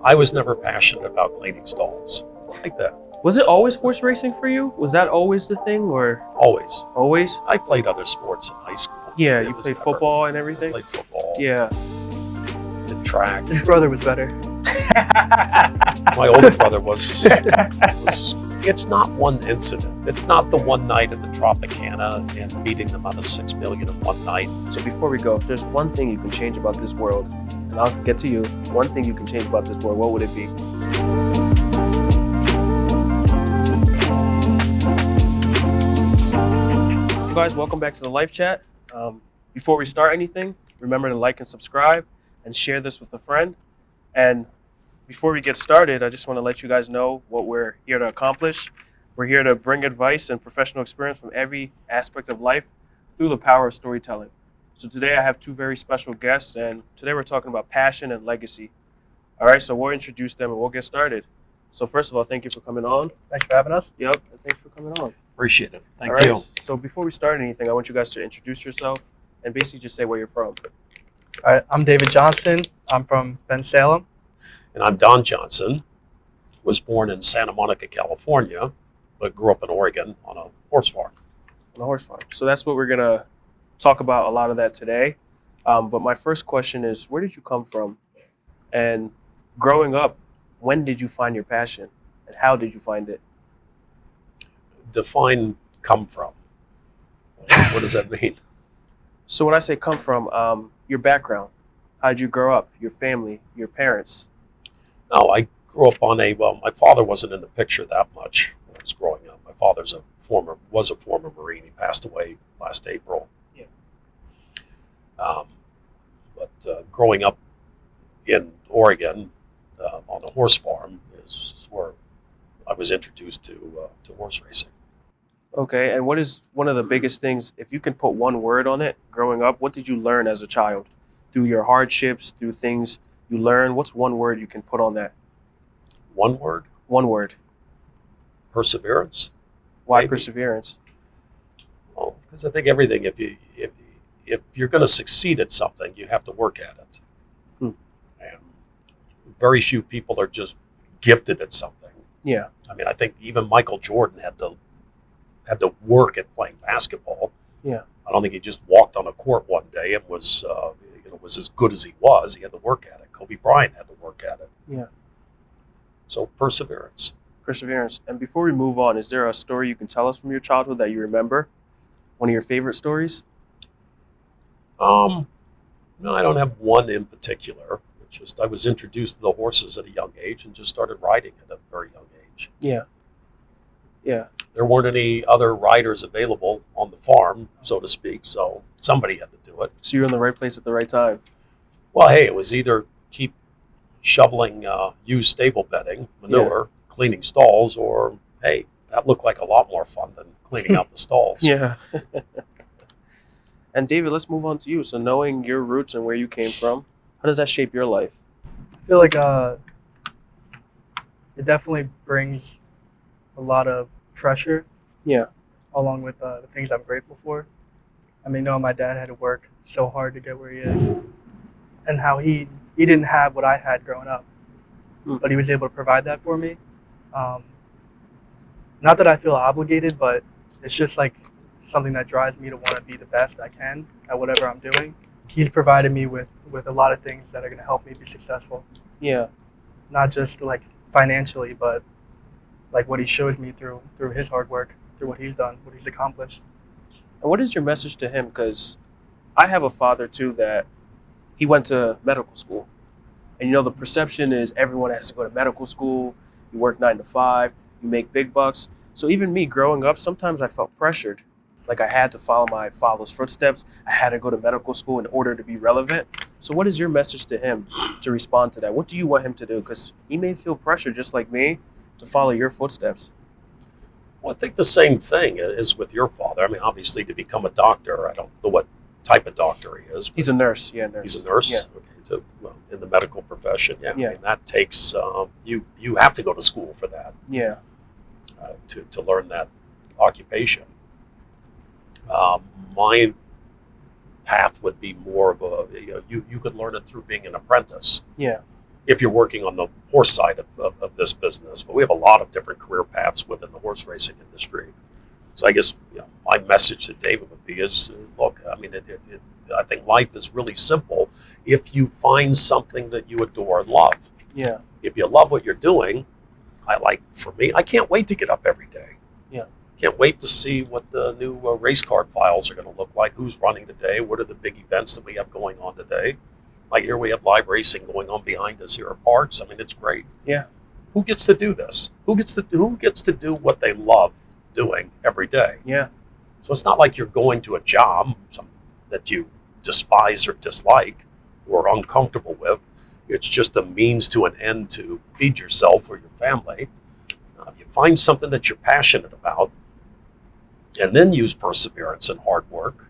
I was never passionate about cleaning stalls like that. Was it always horse racing for you? Was that always the thing, or Always. always? I played other sports in high school. Yeah, It you was played never- football and I everything? played football. Yeah. Did track. His brother was better. My older brother was. It's not one incident. It's not the one night at the Tropicana and beating them out of 6 million in one night. So before we go, if there's one thing you can change about this world, and I'll get to you, one thing you can change about this world, what would it be? Hey guys, welcome back to the Life Chat. Before we start anything, remember to like and subscribe and share this with a friend. And before we get started, I just want to let you guys know what we're here to accomplish. We're here to bring advice and professional experience from every aspect of life through the power of storytelling. So today I have two very special guests, and today we're talking about passion and legacy. All right, so we'll introduce them and we'll get started. So first of all, thank you for coming on. Thanks for having us. Yep, and thanks for coming on. Appreciate it. Thank All right, you. so before we start anything, I want you guys to introduce yourself and basically just say where you're from. All right, I'm David Johnson. I'm from Bensalem. And I'm Don Johnson. Was born in Santa Monica, California, but grew up in Oregon on a horse farm. On a horse farm. So that's what we're gonna talk about, a lot of that today. But my first question is, where did you come from? And growing up, when did you find your passion? And how did you find it? Define come from. What does that mean? So when I say come from, your background, how did you grow up? Your family, your parents? No, I grew up on my father wasn't in the picture that much when I was growing up. My father's was a former Marine. He passed away last April. Yeah. But growing up in Oregon on a horse farm is where I was introduced to horse racing. Okay, and what is one of the biggest things, if you can put one word on it, growing up, what did you learn as a child? Through your hardships, through things you learned, what's one word you can put on that? One word: One word. perseverance. Why Maybe. Perseverance? Well, because I think everything, if you're going to succeed at something, you have to work at it. And very few people are just gifted at something. Yeah. I mean, I think even Michael Jordan had to work at playing basketball. Yeah. I don't think he just walked on a court one day and was as good as he was. He had to work at it. Kobe Bryant had to work at it. Yeah. So perseverance. Perseverance. And before we move on, is there a story you can tell us from your childhood that you remember? One of your favorite stories? No, I don't have one in particular. It's just I was introduced to the horses at a young age and just started riding at a very young age. Yeah. Yeah. There weren't any other riders available on the farm, so to speak, so somebody had to do it. So you're in the right place at the right time. Well, hey, it was either keep shoveling used stable bedding, manure, cleaning stalls, or, hey, that looked like a lot more fun than cleaning out the stalls. Yeah. And David, let's move on to you. So knowing your roots and where you came from, how does that shape your life? I feel like it definitely brings a lot of pressure. Yeah. Along with the things I'm grateful for. I mean, knowing my dad had to work so hard to get where he is, and how he didn't have what I had growing up, but he was able to provide that for me. Not that I feel obligated, but it's just like something that drives me to want to be the best I can at whatever I'm doing. He's provided me with a lot of things that are going to help me be successful. Yeah. Not just like financially, but like what he shows me through his hard work, through what he's done, what he's accomplished. And what is your message to him? Because I have a father too that he went to medical school. And the perception is everyone has to go to medical school. You work 9 to 5, you make big bucks. So even me growing up, sometimes I felt pressured. Like I had to follow my father's footsteps. I had to go to medical school in order to be relevant. So what is your message to him to respond to that? What do you want him to do? Because he may feel pressure just like me to follow your footsteps. Well, I think the same thing is with your father. I mean, obviously, to become a doctor, I don't know what type of doctor he is. He's a nurse, yeah, nurse. He's a nurse? Yeah. Okay, in the medical profession, yeah. Yeah. I mean, that takes, you have to go to school for that, Yeah. to learn that occupation. My path would be more of you could learn it through being an apprentice. Yeah. if you're working on the horse side of this business. But we have a lot of different career paths within the horse racing industry. So I guess my message to David would be is, look, I mean, I think life is really simple if you find something that you adore and love. Yeah. If you love what you're doing, for me, I can't wait to get up every day. Yeah. Can't wait to see what the new race card files are going to look like, who's running today, what are the big events that we have going on today. Like here we have live racing going on behind us here at Parks. I mean, it's great. Yeah. Who gets to do this? Who gets to do what they love doing every day? Yeah. So it's not like you're going to a job that you despise or dislike or are uncomfortable with. It's just a means to an end to feed yourself or your family. You find something that you're passionate about and then use perseverance and hard work,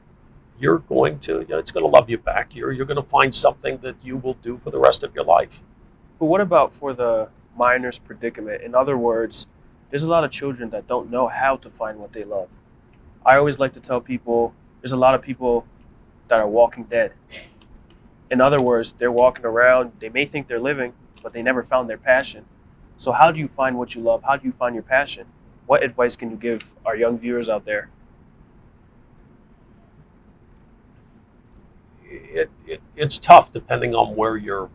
you're going to, it's going to love you back. You're going to find something that you will do for the rest of your life. But what about for the minor's predicament? In other words, there's a lot of children that don't know how to find what they love. I always like to tell people there's a lot of people that are walking dead. In other words, they're walking around, they may think they're living, but they never found their passion. So how do you find what you love? How do you find your passion? What advice can you give our young viewers out there? It's tough depending on where you're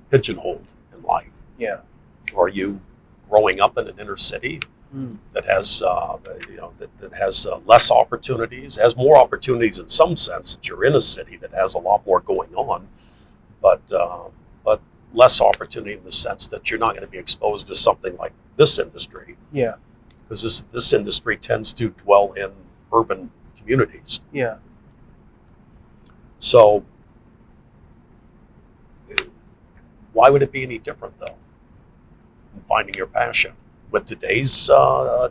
pigeonholed in life. Yeah. Are you growing up in an inner city that has that has less opportunities, has more opportunities in some sense that you're in a city that has a lot more going on, but less opportunity in the sense that you're not going to be exposed to something like this industry. Yeah. Because this industry tends to dwell in urban communities. Yeah. So why would it be any different, though, in finding your passion? With today's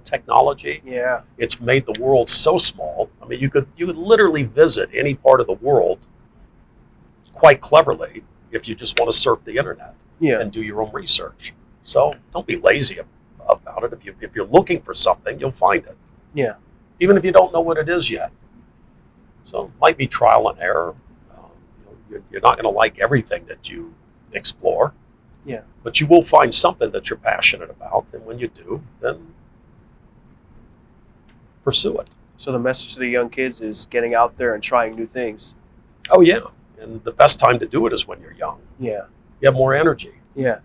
technology, Yeah. it's made the world so small. I mean, you could literally visit any part of the world quite cleverly if you just want to surf the internet Yeah. and do your own research. So don't be lazy about it. If you're looking for something, you'll find it. Yeah. Even if you don't know what it is yet. So it might be trial and error. You're not going to like everything that you explore. Yeah. But you will find something that you're passionate about, and when you do, then pursue it. So the message to the young kids is getting out there and trying new things. Oh yeah, and the best time to do it is when you're young. Yeah. You have more energy. Yeah.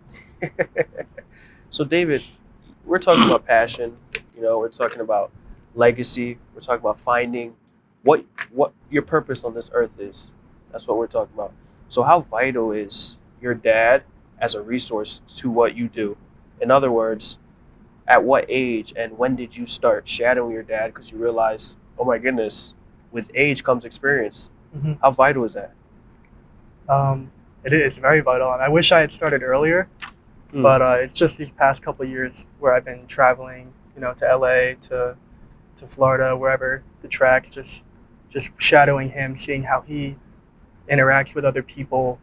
So David, we're talking about passion. We're talking about legacy. We're talking about finding what your purpose on this earth is. That's what we're talking about. So how vital is your dad as a resource to what you do? In other words, at what age and when did you start shadowing your dad because you realize, oh my goodness, with age comes experience? Mm-hmm. How vital is that? It's very vital, and I wish I had started earlier. But it's just these past couple of years where I've been traveling, to LA, to Florida, wherever the tracks, just shadowing him, seeing how he interacts with other people,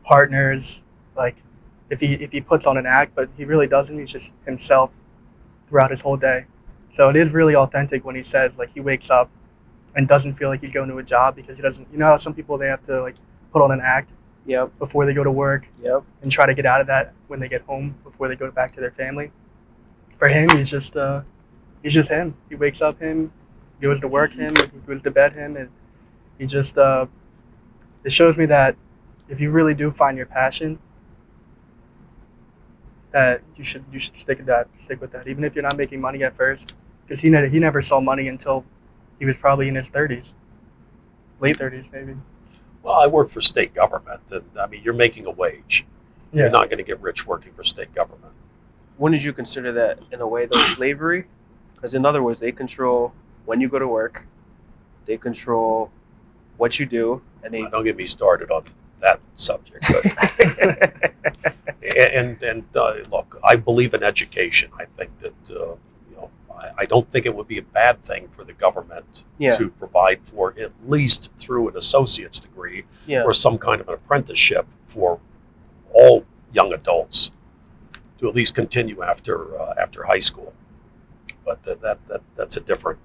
partners. Like if he puts on an act, but he really doesn't. He's just himself throughout his whole day. So it is really authentic when he says he wakes up and doesn't feel like he's going to a job because he doesn't. You know how some people they have to put on an act. Yep. Before they go to work. Yep. And try to get out of that when they get home before they go back to their family. For him, he's just him. He wakes up him, goes to work him, he goes to bed him, and he just it shows me that if you really do find your passion, that you should stick with that, even if you're not making money at first, because he never saw money until he was probably in his 30s, late 30s maybe. Well, I work for state government, and I mean, you're making a wage. Yeah. You're not going to get rich working for state government. When did you consider that, in a way, though, slavery? Because in other words, they control when you go to work, they control what you do, and they Don't get me started on that subject. But and look, I believe in education. I think that I don't think it would be a bad thing for the government to provide for, at least through an associate's degree or some kind of an apprenticeship for all young adults to at least continue after high school. But that's a different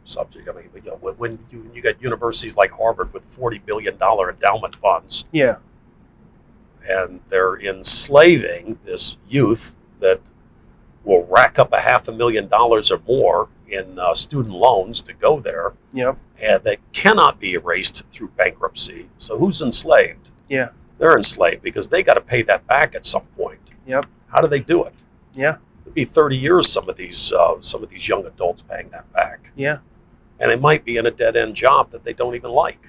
subject. I mean, when you get universities like Harvard with $40 billion endowment funds, and they're enslaving this youth that will rack up $500,000 or more in student loans to go there, Yep. and that cannot be erased through bankruptcy. So who's enslaved? Yeah. They're enslaved because they got to pay that back at some point. Yep. How do they do it? Yeah. It'd be 30 years. Some of these young adults paying that back, Yeah. and they might be in a dead end job that they don't even like.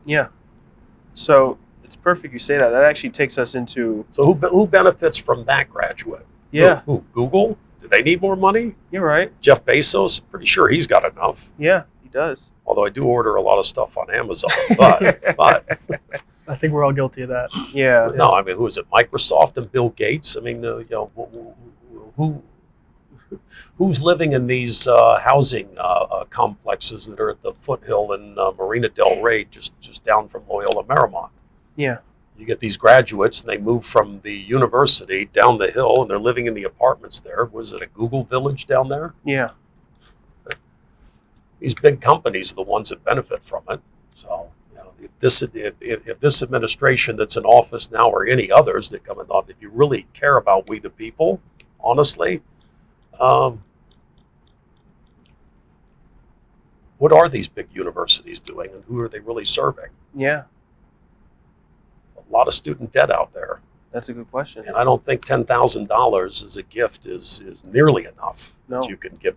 Yeah. So it's perfect you say that. That actually takes us into So who benefits from that graduate? yeah. Who? Google? Do they need more money? You're right. Jeff Bezos? Pretty sure he's got enough. Yeah, he does. Although I do order a lot of stuff on Amazon, but I think we're all guilty of that. Yeah. no, I mean, who is it? Microsoft and Bill Gates? I mean, who's living in these housing complexes that are at the foothill in Marina Del Rey, just down from Loyola Marymount? Yeah. You get these graduates, and they move from the university down the hill, and they're living in the apartments there. Was it a Google Village down there? Yeah. These big companies are the ones that benefit from it. So, if this administration that's in office now, or any others that come in office, if you really care about we the people, honestly, what are these big universities doing, and who are they really serving? Yeah. A lot of student debt out there. That's a good question. And I don't think $10,000 as a gift is nearly enough No. that you can give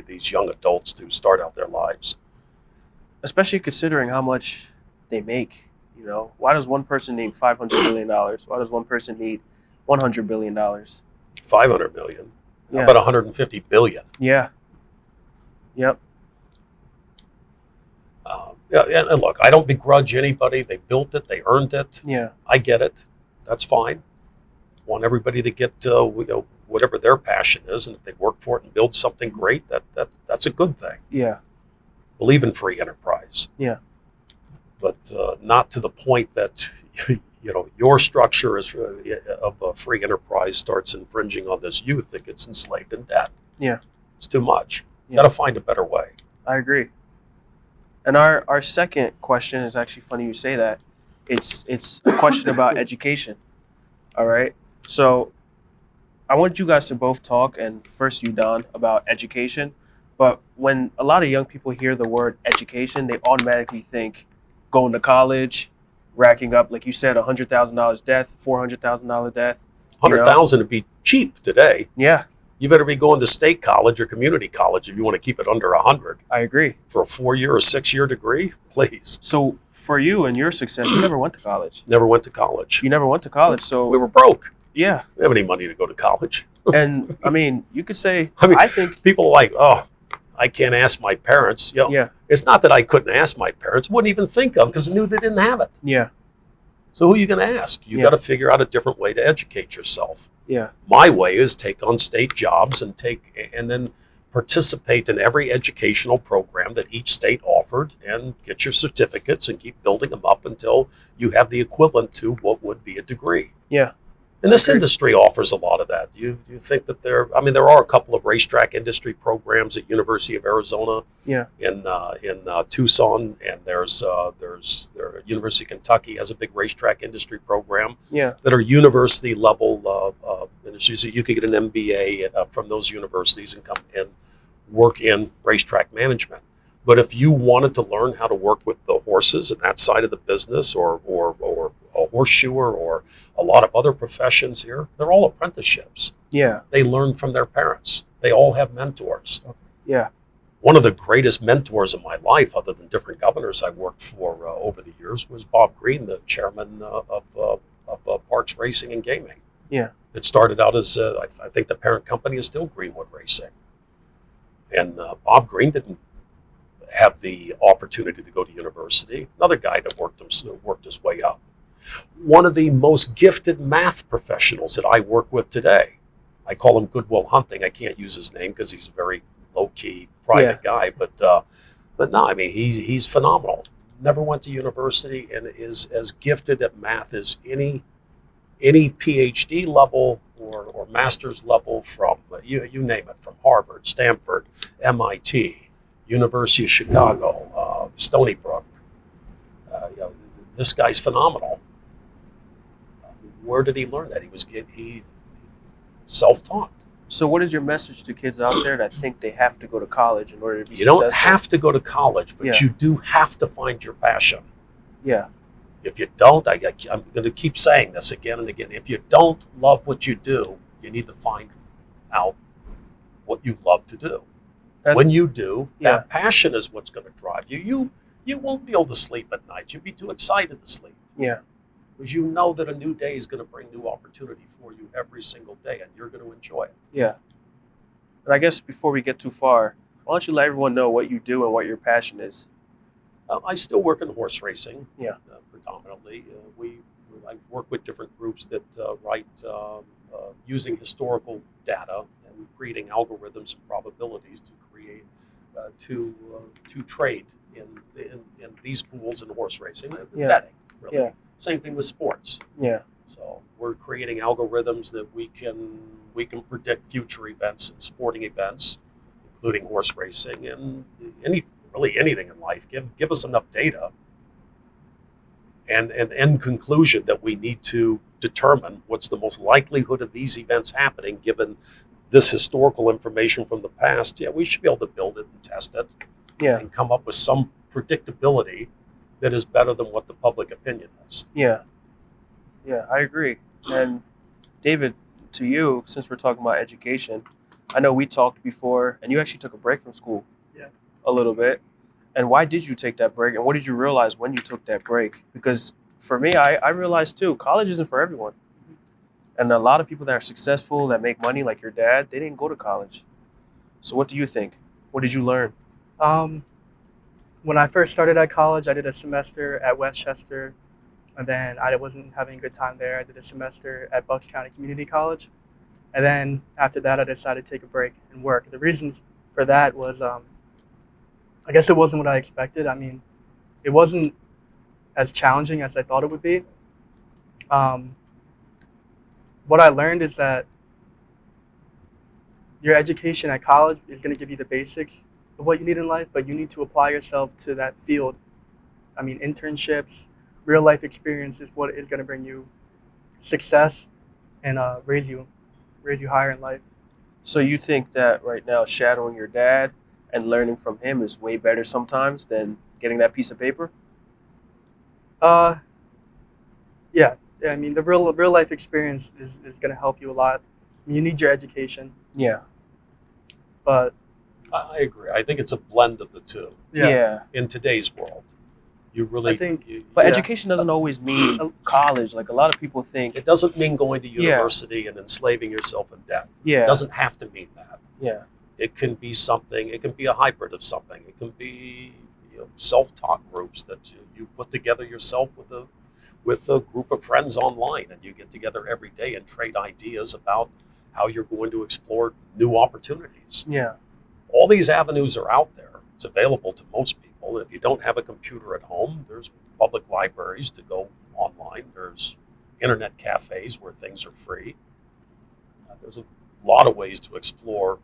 these young adults to start out their lives. Especially considering how much they make. You know, why does one person need $500 billion? Why does one person need $100 billion? $500 million. Yeah. How about $150 billion? Yeah. Yep. Yeah, and look, I don't begrudge anybody. They built it. They earned it. Yeah. I get it. That's fine. Want everybody to get whatever their passion is, and if they work for it and build something great, that's a good thing. Yeah. Believe in free enterprise. Yeah. But not to the point that your structure of a free enterprise starts infringing on this youth that gets enslaved in debt. Yeah. It's too much. You Yeah. got to find a better way. I agree. And our second question is actually funny you say that. It's a question about education. All right. So I want you guys to both talk, and first you, Don, about education. But when a lot of young people hear the word education, they automatically think going to college, racking up, like you said, $100,000 debt, $400,000 debt. $100,000 would be cheap today. Yeah, You better be going to state college or community college if you want to keep it under 100 I agree. for a 4-year or 6-year degree. Please. So for you and your success, you never went to college. Never went to college. You never went to college. So We were broke. yeah. We didn't have any money to go to college. And I mean, you could say, I mean, I think, People are like, oh, I can't ask my parents. yeah, It's not that I couldn't ask my parents. Wouldn't even think of because I knew they didn't have it. yeah, So who are you going to ask? You Yeah. got to figure out a different way to educate yourself. yeah, My way is take on state jobs and then participate in every educational program that each state offered and get your certificates and keep building them up until you have the equivalent to what would be a degree. yeah, And this Okay. industry offers a lot of that. You think that there are a couple of racetrack industry programs at University of Arizona yeah, in Tucson, and there's University of Kentucky has a big racetrack industry program yeah, that are university level industries. So you could get an MBA from those universities and come and work in racetrack management. But if you wanted to learn how to work with the horses and that side of the business, or a horseshoer, or a lot of other professions here, they're all apprenticeships. yeah, They learn from their parents. They all have mentors. yeah, One of the greatest mentors of my life, other than different governors I worked for over the years, was Bob Green, the chairman of Parks Racing and Gaming. Yeah. It started out as, I think the parent company is still Greenwood Racing. And Bob Green didn't have the opportunity to go to university. Another guy that worked his way up. One of the most gifted math professionals that I work with today. I call him Goodwill Hunting. I can't use his name because he's a very low-key, private guy. But no, I mean, he's phenomenal. Never went to university and is as gifted at math as any PhD level or master's level from, you name it, from Harvard, Stanford, MIT, University of Chicago, Stony Brook. This guy's phenomenal. where did he learn that? He self-taught. So what is your message to kids out there that think they have to go to college in order to be You successful? don't have to go to college, but Yeah. you do have to find your passion. Yeah. If you don't, I'm going to keep saying this again and again. If you don't love what you do, you need to find out what you love to do. When you do, that passion is what's going to drive you. You won't be able to sleep at night. You'll be too excited to sleep. Yeah. Because you know that a new day is going to bring new opportunity for you every single day, and you're going to enjoy it. Yeah. And I guess before we get too far, why don't you let everyone know what you do and what your passion is? I still work in horse racing. Yeah. Predominantly, I work with different groups that write using historical data and creating algorithms and probabilities to create to trade in these pools in horse racing. Betting, really. Yeah. Same thing with sports. Yeah. So we're creating algorithms that we can predict future events and sporting events, including horse racing and anything in life. Give us enough data and end conclusion that we need to determine what's the most likelihood of these events happening given this historical information from the past. Yeah, we should be able to build it and test it and come up with some predictability that is better than what the public opinion is. Yeah. Yeah, I agree. And David, to you, since we're talking about education, I know we talked before, and you actually took a break from school. Yeah. A little bit. And why did you take that break? And what did you realize when you took that break? Because for me, I realized too, college isn't for everyone. And a lot of people that are successful, that make money, like your dad, they didn't go to college. So what do you think? What did you learn? When I first started at college, I did a semester at Westchester, and then I wasn't having a good time there. I did a semester at Bucks County Community College, and then after that, I decided to take a break and work. The reasons for that was, I guess it wasn't what I expected. I mean, it wasn't as challenging as I thought it would be. What I learned is that your education at college is going to give you the basics of what you need in life, but you need to apply yourself to that field. I mean, internships, real life experience is what is going to bring you success and raise you higher in life. So you think that right now shadowing your dad and learning from him is way better sometimes than getting that piece of paper? Yeah. I mean, the real life experience is going to help you a lot. I mean, you need your education. Yeah. But I agree. I think it's a blend of the two. Yeah. In today's world, you really. I think, but education doesn't always mean college. Like a lot of people think. It doesn't mean going to university and enslaving yourself in debt. Yeah. It doesn't have to mean that. Yeah. It can be something. It can be a hybrid of something. It can be self-taught groups that you put together yourself with a group of friends online, and you get together every day and trade ideas about how you're going to explore new opportunities. Yeah. All these avenues are out there. It's available to most people. If you don't have a computer at home, there's public libraries to go online. There's internet cafes where things are free. There's a lot of ways to explore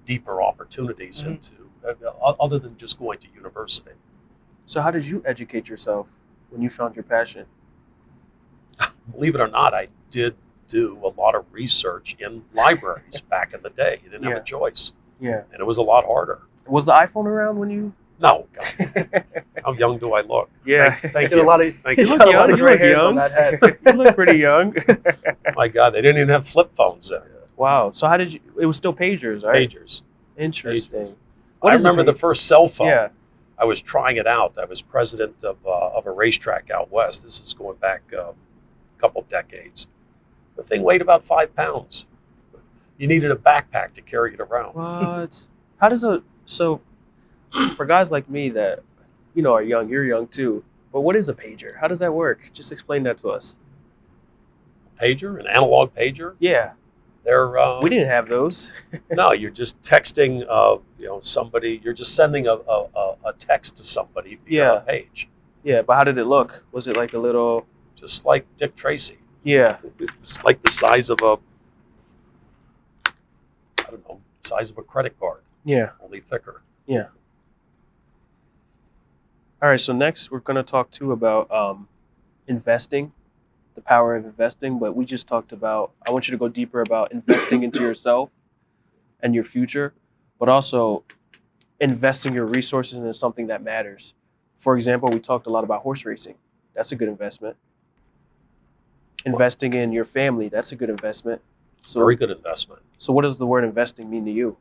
deeper opportunities into other than just going to university. So how did you educate yourself when you found your passion? Believe it or not, I did do a lot of research in libraries back in the day. You didn't have a choice. Yeah. And it was a lot harder. Was the iPhone around when you? No. God. How young do I look? Yeah. Thank you. Thank you. You look young. You look young. You look pretty young. My God, they didn't even have flip phones then. Wow. So how did you? It was still pagers, right? Pagers. Interesting. Pagers. What I is remember the first cell phone. Yeah. I was trying it out. I was president of a racetrack out west. This is going back a couple decades. The thing weighed about 5 pounds. You needed a backpack to carry it around. What? How does so for guys like me that are young, you're young too. But what is a pager? How does that work? Just explain that to us. Pager, an analog pager. Yeah. They're we didn't have those. No, you're just texting. Somebody. You're just sending a text to somebody via a page. Yeah, but how did it look? Was it like a little? Just like Dick Tracy. Yeah. It's like the size of size of a credit card. Yeah. Only thicker. Yeah. All right. So next, we're going to talk too about investing the power of investing, but we just talked about, I want you to go deeper about investing into yourself and your future, but also investing your resources into something that matters. For example, we talked a lot about horse racing. That's a good investment. Investing in your family, that's a good investment. So, Very good investment. so what does the word investing mean to you?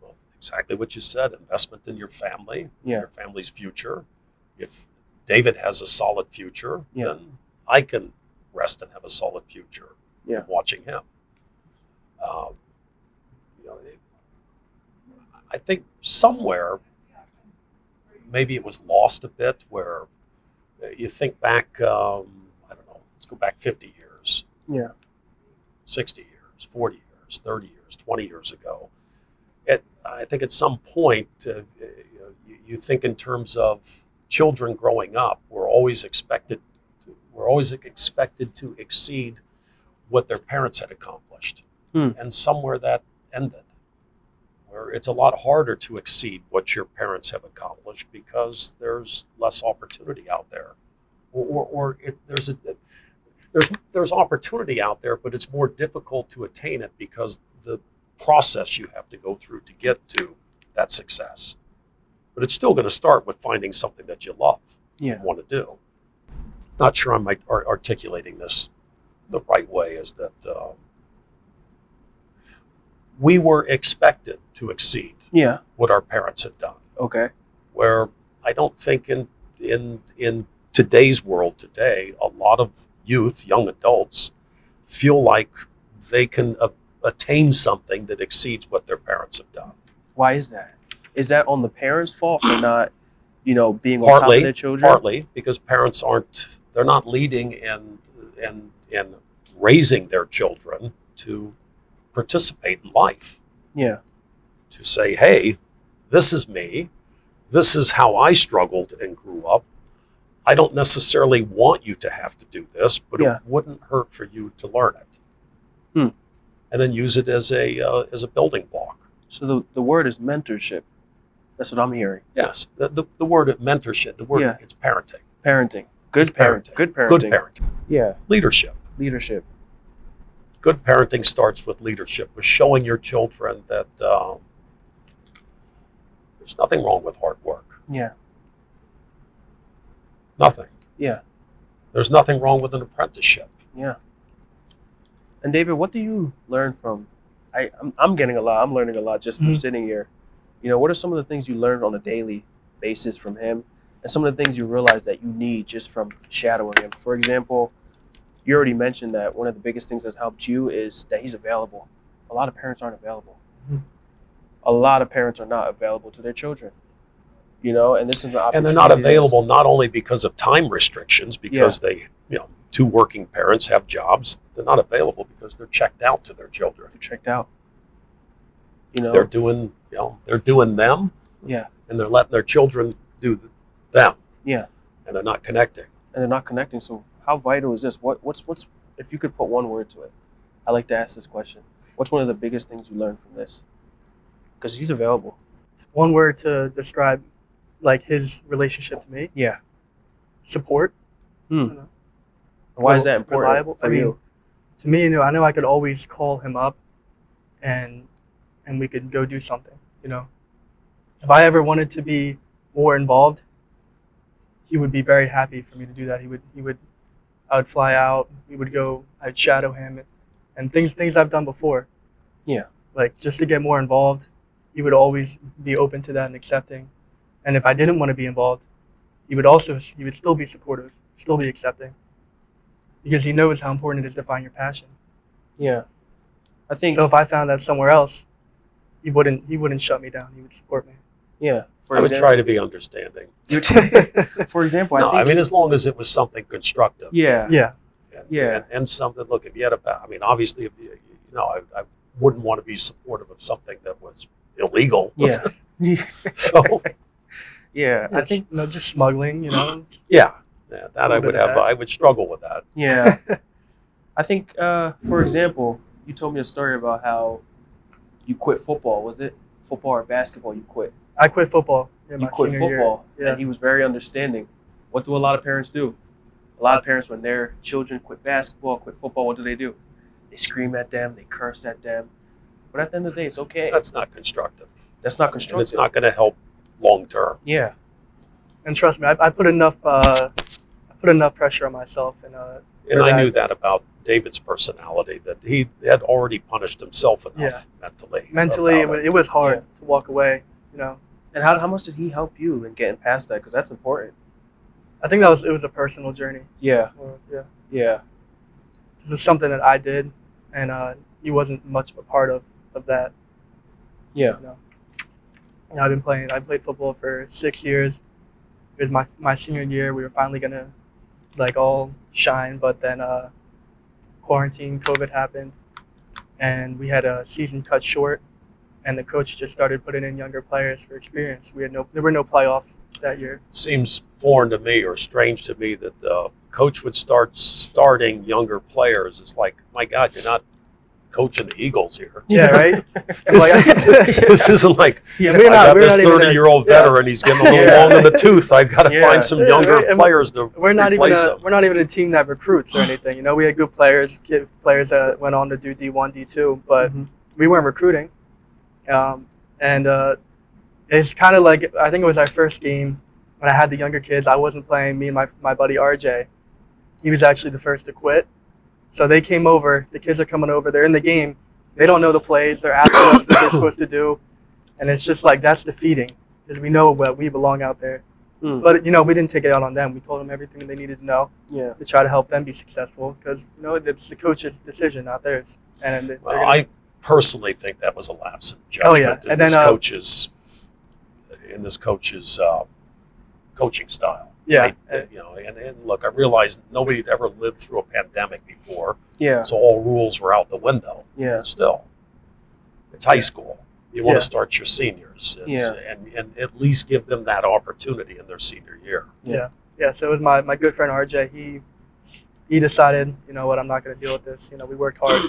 Well, exactly what you said. Investment in your family, Yeah. your family's future. If David has a solid future, Yeah. then I can rest and have a solid future Yeah. in watching him. You know, I think somewhere maybe it was lost a bit where you think back, I don't know, let's go back 50 years, Yeah. 60 years, 40 years, 30 years, 20 years ago. I think at some point you think in terms of children growing up, we're always expected to exceed what their parents had accomplished. And somewhere that ended, where it's a lot harder to exceed what your parents have accomplished because there's less opportunity out there, there's opportunity out there, but it's more difficult to attain it because the process you have to go through to get to that success. But it's still going to start with finding something that you love Yeah. and want to do. Not sure I'm articulating this the right way, is that we were expected to exceed Yeah. what our parents had done. Okay. Where I don't think in today's world today, a lot of youth, young adults, feel like they can attain something that exceeds what their parents have done. Why is that? Is that on the parents' fault for not, being on top of their children? Partly because parents they're not leading and raising their children to participate in life. Yeah. To say, hey, this is me. This is how I struggled and grew up. I don't necessarily want you to have to do this, but Yeah. it wouldn't hurt for you to learn it. Hmm. And then use it as a building block. So the word is mentorship. That's what I'm hearing. Yes, the word mentorship, the word, Yeah. it's parenting. Parenting. Good It's parenting. Good parenting. Good parenting. Yeah. Leadership. Leadership. Good parenting starts with leadership, with showing your children that there's nothing wrong with hard work. Yeah. Nothing. Yeah. There's nothing wrong with an apprenticeship. Yeah. And David, what do you learn from? I'm getting a lot. I'm learning a lot just from sitting here. What are some of the things you learned on a daily basis from him, and some of the things you realize that you need just from shadowing him? For example, you already mentioned that one of the biggest things that's helped you is that he's available. A lot of parents aren't available. A lot of parents are not available to their children. And this is an opportunity. And they're not available not only because of time restrictions, because they, two working parents have jobs. They're not available because they're checked out to their children. They're checked out. They're doing, they're doing them. Yeah. And they're letting their children do them. Yeah. And they're not connecting. So how vital is this? What's if you could put one word to it? I like to ask this question. What's one of the biggest things you learned from this? Because he's available. It's one word to describe like his relationship to me. Yeah. Support. Why is that important? Reliable. For you? To me, I know I could always call him up and we could go do something, If I ever wanted to be more involved, he would be very happy for me to do that. I would fly out, we would go, I'd shadow him and things I've done before. Yeah. Like just to get more involved, he would always be open to that and accepting. And if I didn't want to be involved, he would still be supportive, still be accepting. Because he knows how important it is to find your passion. Yeah. I think so if I found that somewhere else, he wouldn't shut me down. He would support me. Yeah. I would try to be understanding. For example, I think as long as it was something constructive. Yeah. Yeah. And something. Look, if you had obviously, if I wouldn't want to be supportive of something that was illegal. Yeah. So. Yeah, I think just smuggling. Yeah, that I would struggle with that. Yeah. I think, for example, you told me a story about how you quit football. Was it football or basketball you quit? I quit football. You quit football, year. Yeah. and he was very understanding. What do a lot of parents do? A lot of parents, when their children quit basketball, quit football, what do? They scream at them, they curse at them. But at the end of the day, it's okay. That's not constructive. That's not And constructive. it's not going to help long term. Yeah. And trust me, I put enough pressure on myself, and And I knew that about David's personality, that he had already punished himself enough mentally. mentally about it was hard to walk away. And how much did he help you in getting past that? Because that's important. I think it was a personal journey. Yeah. Yeah, this is something that I did, and he wasn't much of a part of that. Yeah. I played football for 6 years. It was my senior year. We were finally gonna all shine, but then quarantine, COVID happened, and we had a season cut short, and the coach just started putting in younger players for experience. There were no playoffs that year. Seems foreign to me or strange to me that the coach would start starting younger players. It's like, my God, you're not coaching the Eagles here. Yeah, right. This isn't like, Yeah. I got this not even 30-year-old yeah. veteran. He's getting a little Yeah. long in the tooth. I've got to Yeah. find some Yeah, younger right. And players to we're not replace them. we're not even a team that recruits or anything. We had good players, players that went on to do D1, D2, but Mhm. we weren't recruiting. And it's kind of like, I think it was our first game when I had the younger kids. I wasn't playing. Me and my buddy RJ, he was actually the first to quit. So they came over. The kids are coming over. They're in the game. They don't know the plays. They're asking us what they're supposed to do, and it's just like, that's defeating, because we know what we belong out there. Mm. But we didn't take it out on them. We told them everything they needed to know Yeah. to try to help them be successful, because it's the coach's decision, not theirs. And they're Well, gonna- I personally think that was a lapse in judgment Oh, yeah. in And this then, coach's coaching style. yeah, Right? And look, I realize nobody had ever lived through a pandemic before, Yeah. so all rules were out the window. Yeah. But still, it's high school. You want Yeah. to start your seniors, Yeah. and at least give them that opportunity in their senior year. Yeah, so it was my good friend RJ. He decided, what, I'm not going to deal with this. We worked hard,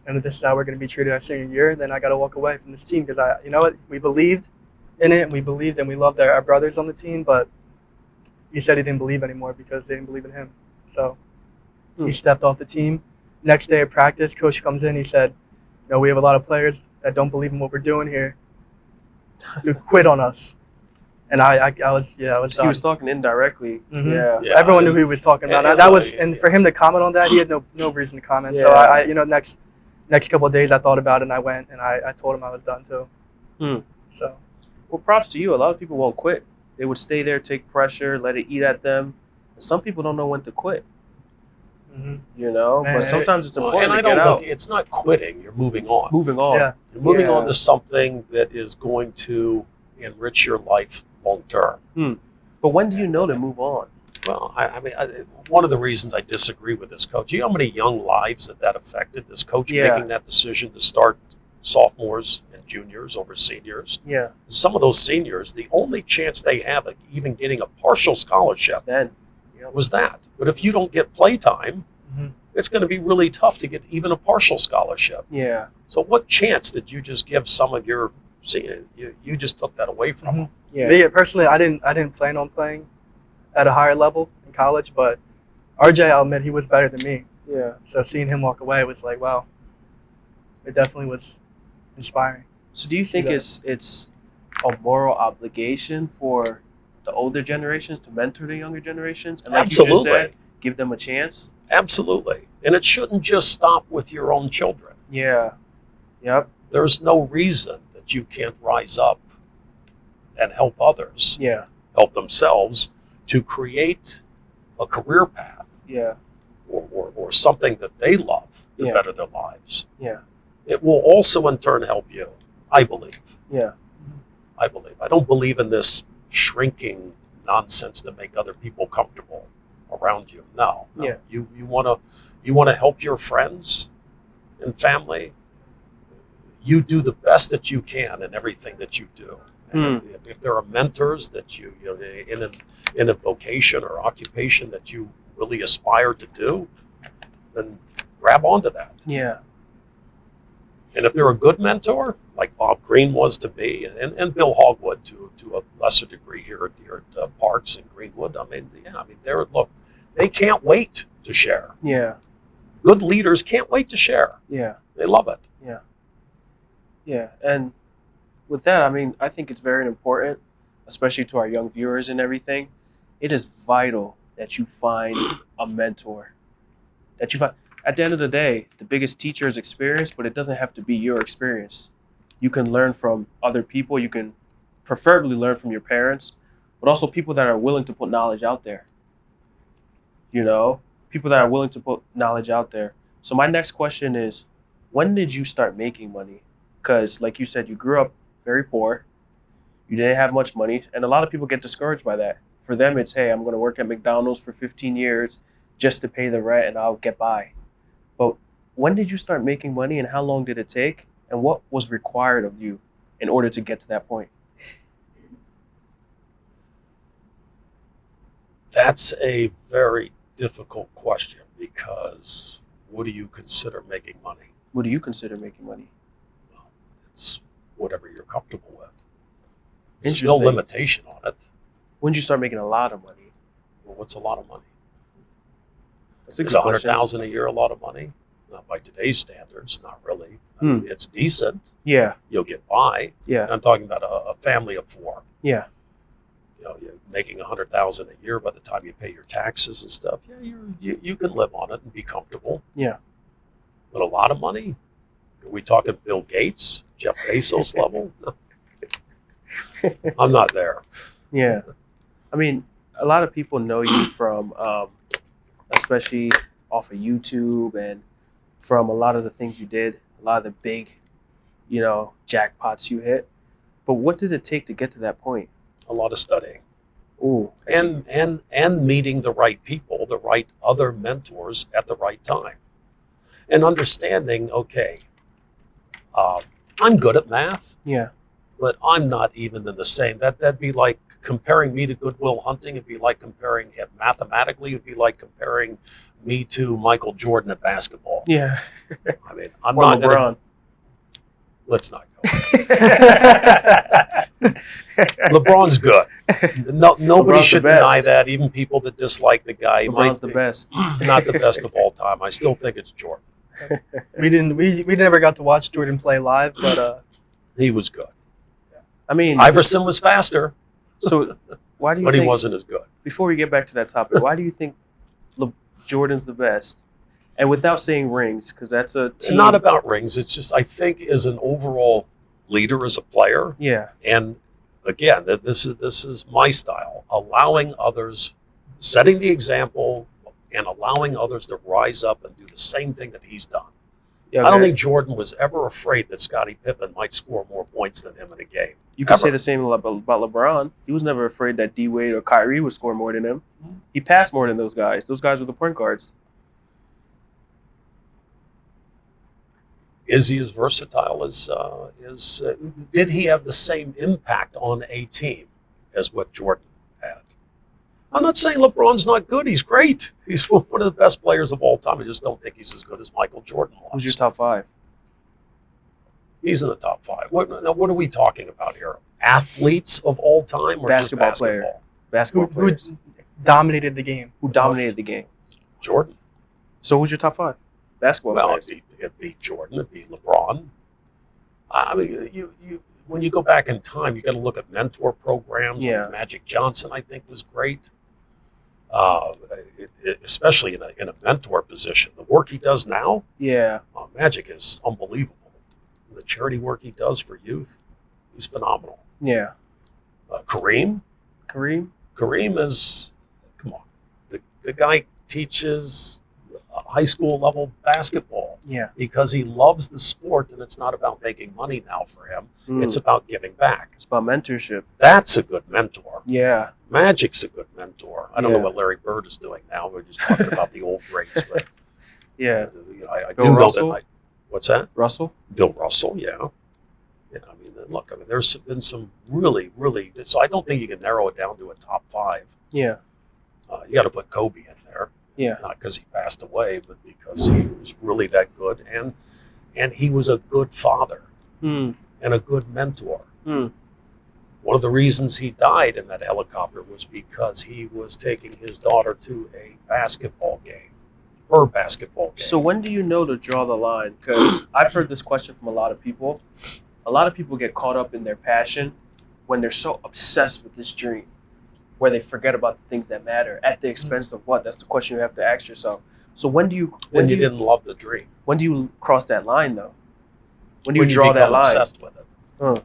and if this is how we're going to be treated our senior year, then I got to walk away from this team, because we believed in it, and we believed, and we loved our brothers on the team, but he said he didn't believe anymore because they didn't believe in him. So he stepped off the team. Next day of practice, coach comes in. He said, we have a lot of players that don't believe in what we're doing here. You quit on us. And I was He done. was talking indirectly. Mhm. Yeah. Yeah. Everyone knew who he was talking about. Yeah, And for him to comment on that, he had no reason to comment. So Yeah. next couple of days I thought about it, and I went and I told him I was done too. Hmm. So Well, props to you. A lot of people won't quit. They would stay there, take pressure, let it eat at them. And some people don't know when to quit. mhm. But Man, sometimes it's important And I to get don't out. look, it's not quitting, you're moving on. Moving on. Yeah. You're moving Yeah. on to something that is going to enrich your life long term. But when do you know to move on? Well, one of the reasons I disagree with this coach, you know how many young lives that affected, this coach Yeah. making that decision to start sophomores and juniors over seniors? Yeah. Some of those seniors, the only chance they have of even getting a partial scholarship Then. was that. But if you don't get playtime, Mhm. it's going to be really tough to get even a partial scholarship. Yeah. So what chance did you just give some of your seniors? You just took that away from Mhm. them. Yeah. Me personally, I didn't plan on playing at a higher level in college, but RJ, I'll admit, he was better than me. Yeah. So seeing him walk away was like, wow, it definitely was inspiring. So do you think that. it's a moral obligation for the older generations to mentor the younger generations? And like you just Absolutely. said, give them a chance? Absolutely. And it shouldn't just stop with your own children. Yeah. Yep. There's no reason that you can't rise up and help others, Yeah. help themselves to create a career path Yeah. or something that they love to Yeah. better their lives. Yeah. It will also in turn help you, I believe. Yeah. I believe. I don't believe in this shrinking nonsense to make other people comfortable around you. No. Yeah. You want to help your friends and family. You do the best that you can in everything that you do. And if there are mentors that you in a vocation or occupation that you really aspire to do, then grab onto that. Yeah. And if they're a good mentor, like Bob Green was to me, and Bill Hogwood to a lesser degree here at Parks in Greenwood, they're they can't wait to share. Yeah. Good leaders can't wait to share. Yeah. They love it. Yeah. Yeah. And with that, I mean, I think it's very important, especially to our young viewers and everything. It is vital that you find a mentor. That you find at the end of the day, the biggest teacher is experience, but it doesn't have to be your experience. You can learn from other people. You can preferably learn from your parents, but also people that are willing to put knowledge out there. You know, people that are willing to put knowledge out there. So my next question is, when did you start making money? Because like you said, you grew up very poor. You didn't have much money, and a lot of people get discouraged by that. For them, it's, hey, I'm going to work at McDonald's for 15 years just to pay the rent and I'll get by. But when did you start making money, and how long did it take, and what was required of you in order to get to that point? That's a very difficult question, because what do you consider making money? What do you consider making money? Well, it's whatever you're comfortable with. There's no Interesting. limitation on it. When did you start making a lot of money? Well, what's a lot of money? That's a Is good question. $100,000 a year a lot of money? Not by today's standards, not really. I mean, it's decent. Yeah. You'll get by. Yeah. I'm talking about a family of 4. Yeah. You know, you're making $100,000 a year by the time you pay your taxes and stuff. Yeah, you can live on it and be comfortable. Yeah. But a lot of money? Are we talking Bill Gates, Jeff Bezos level? No. I'm not there. Yeah. I mean, a lot of people know you from, especially off of YouTube and from a lot of the things you did, a lot of the big, jackpots you hit. But what did it take to get to that point? A lot of studying. Ooh. And meeting the right people, the right other mentors at the right time. And understanding, okay, I'm good at math, Yeah. but I'm not even in the same. That'd be like comparing me to Goodwill Hunting. It'd be like comparing it mathematically. It'd be like comparing me to Michael Jordan at basketball. Yeah. I mean, I'm Or not going to. LeBron. Let's not go. LeBron's good. Nobody LeBron's should the best. deny that. Even people that dislike the guy. He LeBron's the might be best. not the best of all time. I still think it's Jordan. We never got to watch Jordan play live, but He was good. I mean, Iverson was faster, so why do you but think, he wasn't as good. before we get back to that topic, why do you think Jordan's the best? And without saying rings, because that's a It's team. not about rings. It's just, I think, as an overall leader, as a player, Yeah. and again, this is my style, allowing others, setting the example, and allowing others to rise up and do the same thing that he's done. Yeah, I don't okay. think Jordan was ever afraid that Scottie Pippen might score more points than him in a game. You could say Ever. the same about LeBron. He was never afraid that D Wade or Kyrie would score more than him. He passed more than those guys. Those guys were the point guards. Is he as versatile as did he have the same impact on a team as what Jordan had? I'm not saying LeBron's not good. He's great. He's one of the best players of all time. I just don't think he's as good as Michael Jordan was. Who's your top 5? He's in the top 5. What are we talking about here? Athletes of all time, or Basketball just player. basketball? Basketball who players. dominated the game. Who dominated the game. Jordan. So who's your top 5? Basketball Well, players. it'd be Jordan. It'd be LeBron. I mean, you when you go back in time, you got to look at mentor programs. Yeah. Like Magic Johnson, I think, was great. Especially in a mentor position. The work he does now, Yeah. Magic is unbelievable. The charity work he does for youth, he's phenomenal. Yeah. Kareem is, come on, the guy teaches high school level basketball Yeah. because he loves the sport, and it's not about making money now for him. It's about giving back. It's about mentorship. That's a good mentor. Yeah. Magic's a good mentor. I don't know Yeah. what Larry Bird is doing now. We're just talking about the old greats, but Yeah. I Bill do know Russell? that. What's that? Russell? Bill Russell, yeah. Yeah, I mean, look, there's been some really, really. So I don't think you can narrow it down to a top 5. Yeah. You got to put Kobe in there. Yeah. Not because he passed away, but because he was really that good, and he was a good father Hmm. and a good mentor. Hmm. One of the reasons he died in that helicopter was because he was taking his daughter to a basketball game, her basketball game. So when do you know to draw the line? Because I've heard this question from a lot of people. A lot of people get caught up in their passion when they're so obsessed with this dream, where they forget about the things that matter at the expense of what? That's the question you have to ask yourself. So when do you didn't love the dream. when do you cross that line though? When do you When draw that become line? obsessed with it. Huh.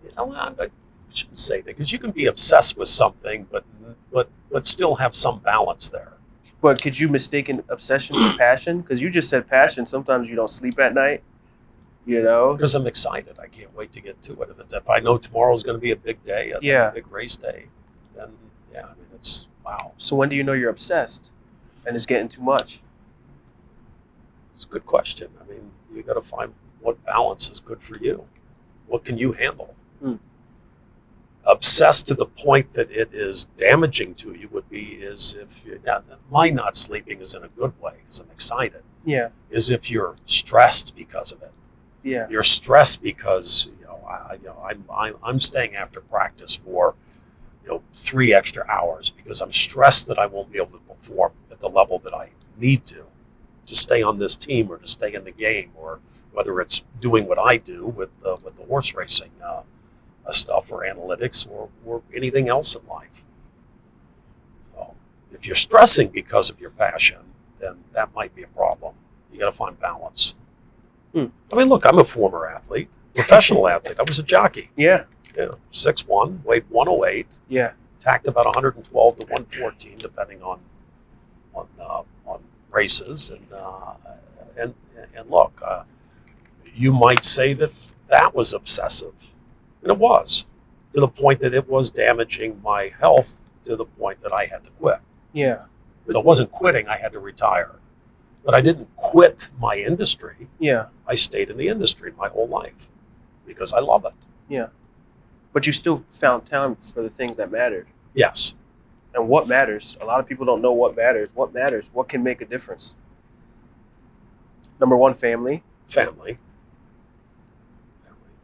You know, I shouldn't say that because you can be obsessed with something, but still have some balance there. But could you mistake an obsession for passion? Because you just said passion. Sometimes you don't sleep at night. You know. Because I'm excited. I can't wait to get to it. If I know tomorrow's going to be a big day, a big race day, then yeah, I mean, it's wow. So when do you know you're obsessed and it's getting too much? It's a good question. I mean, you got to find what balance is good for you. What can you handle? Obsessed to the point that it is damaging to you would be is if my not sleeping is in a good way because I'm excited. Yeah. Is if you're stressed because of it. Yeah. You're stressed because I'm staying after practice for 3 extra hours because I'm stressed that I won't be able to perform at the level that I need to stay on this team or to stay in the game, or whether it's doing what I do with the horse racing stuff or analytics or anything else in life. So if you're stressing because of your passion, then that might be a problem. You got to find balance. I mean, look, I'm a former athlete, professional athlete. I was a jockey. Yeah. 6'1", weighed 108. Yeah. Tacked about 112 to 114, depending on races. And look, you might say that was obsessive, and it was, to the point that it was damaging my health to the point that I had to quit. Yeah. So it wasn't quitting; I had to retire. But I didn't quit my industry. Yeah. I stayed in the industry my whole life because I love it. Yeah. But you still found time for the things that mattered. Yes. And what matters? A lot of people don't know what matters. What matters? What can make a difference? Number one, family. Family.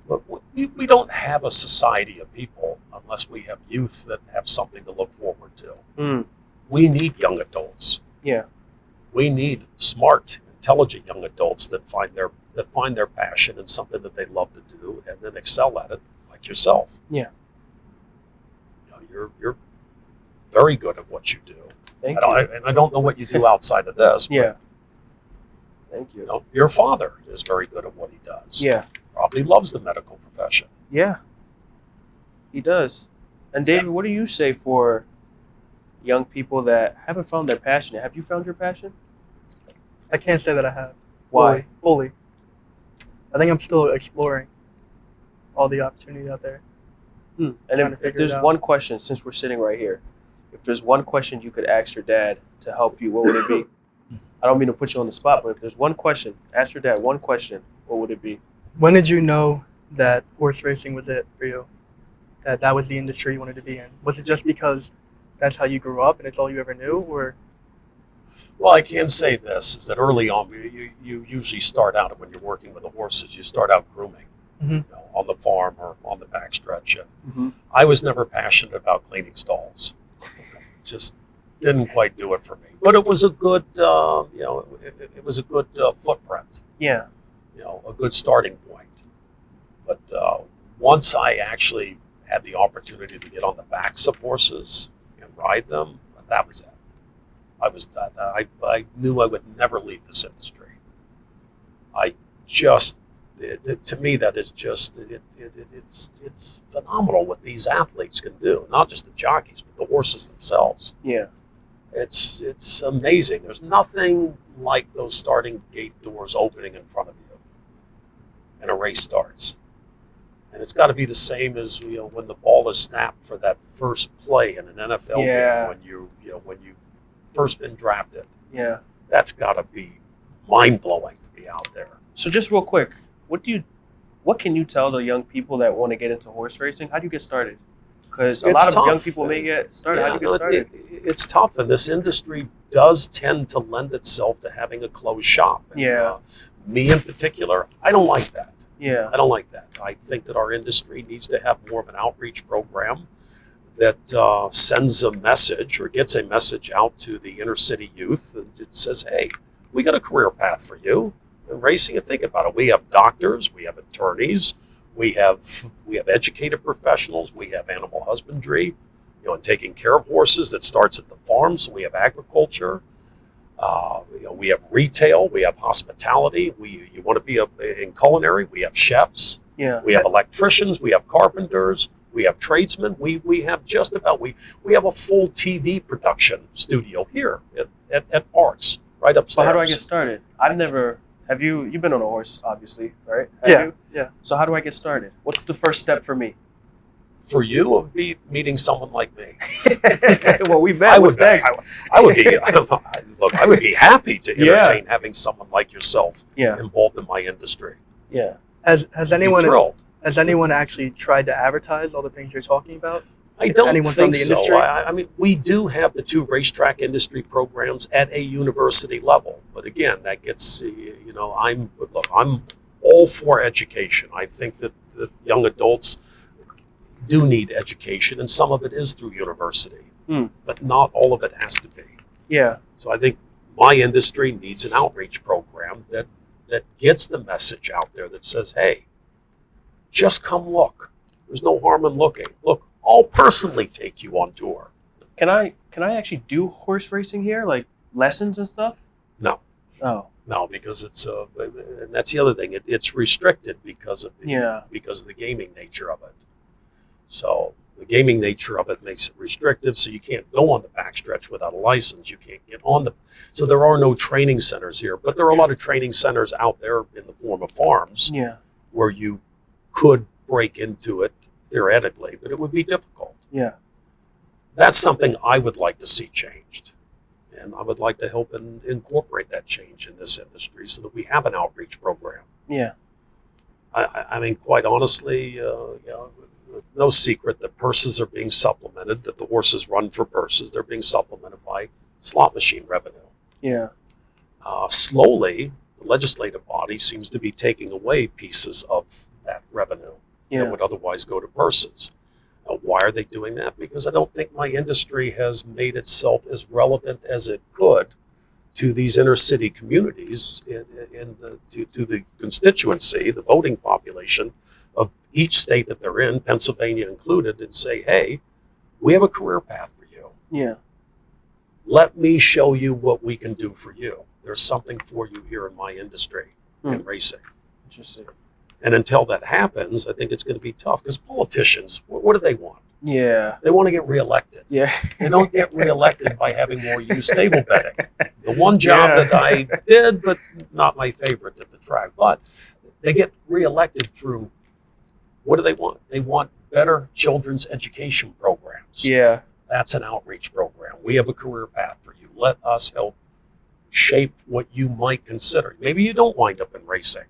Look, we don't have a society of people unless we have youth that have something to look forward to. We need young adults. Yeah. We need smart, intelligent young adults that find their passion in something that they love to do and then excel at it, like yourself. Yeah. You're very good at what you do. Thank you. And I don't know what you do outside of this. Yeah. Thank you. Your father is very good at what he does. Yeah. Probably loves the medical profession. Yeah. He does. And David, what do you say for young people that haven't found their passion yet? Have you found your passion? I can't say that I have. Why? Fully. I think I'm still exploring all the opportunity out there. And Trying to if figure there's it out. one question, since we're sitting right here, if there's one question you could ask your dad to help you, what would it be? I don't mean to put you on the spot, but if there's one question, ask your dad one question, what would it be? When did you know that horse racing was it for you? That was the industry you wanted to be in? Was it just because that's how you grew up and it's all you ever knew, or? Well, I can say this, is that early on, you usually start out, when you're working with the horses, you start out grooming on the farm or on the backstretch. And I was never passionate about cleaning stalls. Just didn't quite do it for me. But it was a good, it was a good footprint. Yeah. A good starting point. But once I actually had the opportunity to get on the backs of horses and ride them, that was it. I knew I would never leave this industry. To me, that is just, it's phenomenal what these athletes can do. Not just the jockeys, but the horses themselves. Yeah. It's amazing. There's nothing like those starting gate doors opening in front of you and a race starts. And it's got to be the same as when the ball is snapped for that first play in an NFL game when you first been drafted. Yeah. That's got to be mind blowing to be out there. So just real quick, what can you tell the young people that want to get into horse racing? How do you get started? Because a lot of young people may get started. How do you get started? It's tough, and this industry does tend to lend itself to having a closed shop. And, Yeah. me in particular, I don't like that. Yeah. I don't like that. I think that our industry needs to have more of an outreach program that sends a message or gets a message out to the inner city youth, and it says, hey, we got a career path for you in racing. And think about it. We have doctors, we have attorneys, we have educated professionals, we have animal husbandry, and taking care of horses that starts at the farms. We have agriculture. We have retail, we have hospitality. You want to be in culinary, we have chefs, Yeah. we have electricians, we have carpenters, we have tradesmen. We have just about we have a full TV production studio here at Arts right upstairs. So how do I get started? I've never. Have you? You've been on a horse, obviously, right? Have Yeah, you? yeah. So how do I get started? What's the first step for me? For you, it would be meeting someone like me. Well, we met. I What's would, next? I would be look. I would be happy to entertain having someone like yourself Yeah. involved in my industry. Yeah. Has Be anyone thrilled. has anyone actually tried to advertise all the things you're talking about? I don't Anyone think from the so. industry? I mean, we do have the 2 racetrack industry programs at a university level, but again, that gets I'm all for education. I think that young adults do need education, and some of it is through university, but not all of it has to be. Yeah. So I think my industry needs an outreach program that gets the message out there that says, hey, just come look. There's no harm in looking. Look, I'll personally take you on tour. Can I actually do horse racing here, like lessons and stuff? No. Oh. No, because it's and that's the other thing. It's restricted because of the gaming nature of it. So the gaming nature of it makes it restrictive. So you can't go on the backstretch without a license. You can't get on the. So there are no training centers here, but there are a lot of training centers out there in the form of farms Yeah. where you could break into it theoretically, but it would be difficult. Yeah. That's something I would like to see changed. And I would like to help incorporate that change in this industry so that we have an outreach program. Yeah. I mean, quite honestly, no secret that purses are being supplemented, that the horses run for purses. They're being supplemented by slot machine revenue. Yeah. Slowly, the legislative body seems to be taking away pieces of that revenue that Yeah. would otherwise go to purses. Why are they doing that? Because I don't think my industry has made itself as relevant as it could to these inner city communities and to the constituency, the voting population of each state that they're in, Pennsylvania included, and say, hey, we have a career path for you. Yeah. Let me show you what we can do for you. There's something for you here in my industry, in racing. Interesting. And until that happens, I think it's going to be tough because politicians, what do they want? Yeah. They want to get reelected. Yeah. They don't get reelected by having more used stable betting. The one job that I did, but not my favorite at the track, but they get reelected through, what do they want? They want better children's education programs. Yeah. That's an outreach program. We have a career path for you. Let us help shape what you might consider. Maybe you don't wind up in racing,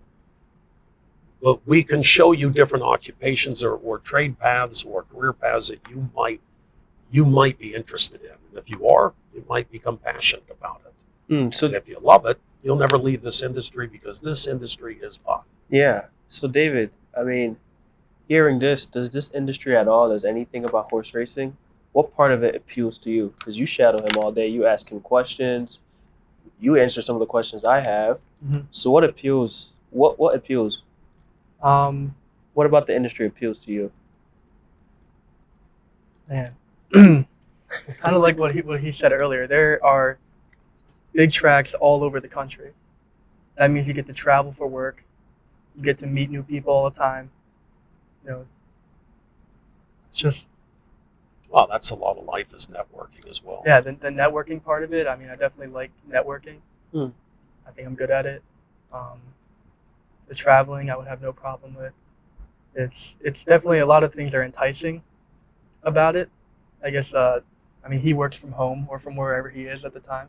but we can show you different occupations or trade paths or career paths that you might be interested in. And if you are, you might become passionate about it. So And if you love it, you'll never leave this industry because this industry is fun. yeah. So David, I mean, hearing this, does this industry at all, does anything about horse racing? What part of it appeals to you? Because you shadow him all day. You ask him questions. You answer some of the questions I have. Mhm. So what appeals? What appeals? What about the industry appeals to you? Man, kind of like what he said earlier. There are big tracks all over the country. That means you get to travel for work. You get to meet new people all the time. It's just Wow, that's a lot of life is networking as well. the networking part of it. I mean, I definitely like networking. I think I'm good at it. The traveling, I would have no problem with. It's definitely a lot of things are enticing about it. I guess. He works from home or from wherever he is at the time.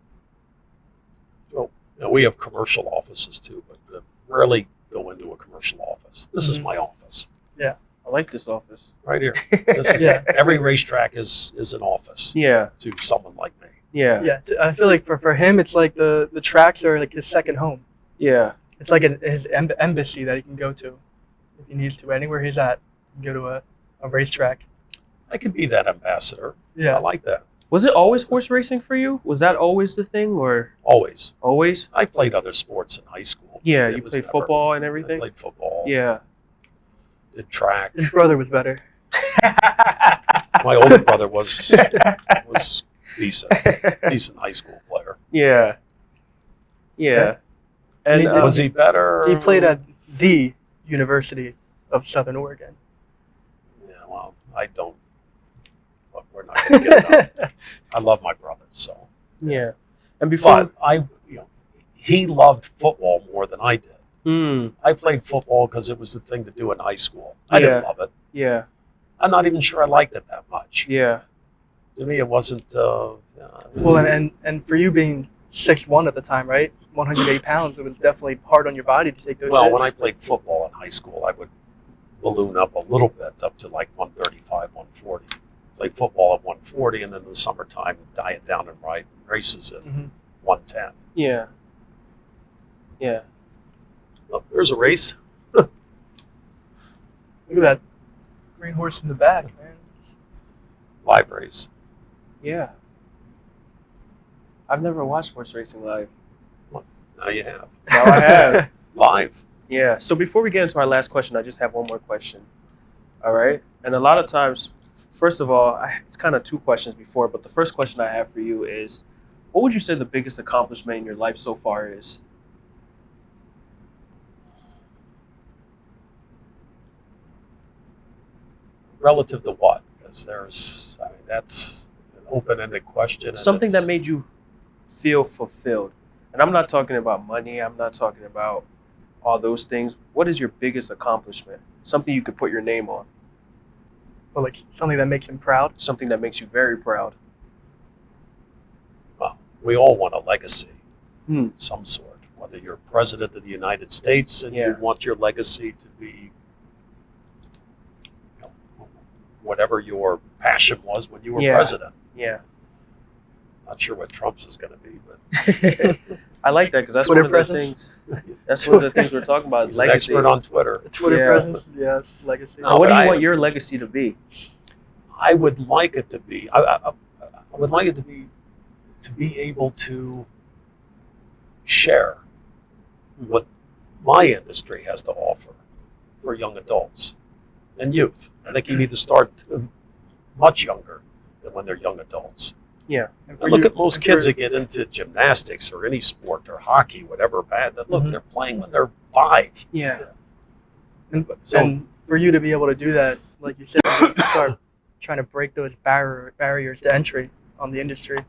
Now, we have commercial offices too, but rarely go into a commercial office. This is my office I like this office. right here. This is every racetrack is an office Yeah. to someone like me. Yeah. Yeah, I feel like for him, it's like the tracks are like his second home. Yeah. It's like his embassy that he can go to. if he needs to. Anywhere he's at, go to a racetrack. I could be that ambassador. Yeah. I like that. Was it always horse racing for you? Was that always the thing, or Always. always? I played other sports in high school. Yeah, It you was played never- football and I everything? played football. Yeah. Did track. His brother was better. My older brother was decent high school player. Yeah. Yeah. And And he did- Was he better? He played at the University of Southern Oregon. Yeah, well, I don't. Look, we're not going to get it up. I love my brother, so. yeah. And before But he loved football more than I did. Mm, I played football because it was the thing to do in high school. I didn't Yeah. love it. yeah. I'm not even sure I liked it that much. Yeah. To me, it wasn't. Well, and for you being 6'1" at the time, right? 108 pounds, it was definitely hard on your body to take those Well, hits. when I played football in high school, I would balloon up a little bit, up to like 135, 140. Played football at 140, and then in the summertime, diet down and ride races at Mhm. 110. Yeah. Yeah. Oh, there's a race. Look at that green horse in the back, man. Live race. Yeah. I've never watched horse racing live. Now you have. Now I have. Live. Yeah. So before we get into our last question, I just have one more question. All right. And a lot of times, first of all, it's kind of two questions before, but the first question I have for you is, what would you say the biggest accomplishment in your life so far is? Relative to what? Because that's an open-ended question. and Something that it's- made you feel fulfilled. And I'm not talking about money. I'm not talking about all those things. What is your biggest accomplishment? Something you could put your name on. Well, like something that makes him proud. Something that makes you very proud. Well, we all want a legacy, Hmm. some sort. Whether you're president of the United States and Yeah. you want your legacy to be whatever your passion was when you were Yeah. president. Yeah. Not sure what Trump's is going to be, but I like that because that's Twitter one of the presence? things. That's one of the things we're talking about is he's an legacy. expert on Twitter. Twitter Yeah. presence, yeah, it's his legacy. No. Now, what do but you I- want your legacy to be? I would like it to be. I would like it to be able to share what my industry has to offer for young adults and youth. I think you need to start much younger than when they're young adults. And And look you- at most and kids for- that get into gymnastics or any sport or hockey, whatever bad. That look, Mhm. they're playing when they're 5. Yeah. And, So- and for you to be able to do that, like you said, you start trying to break those barriers to entry on the industry.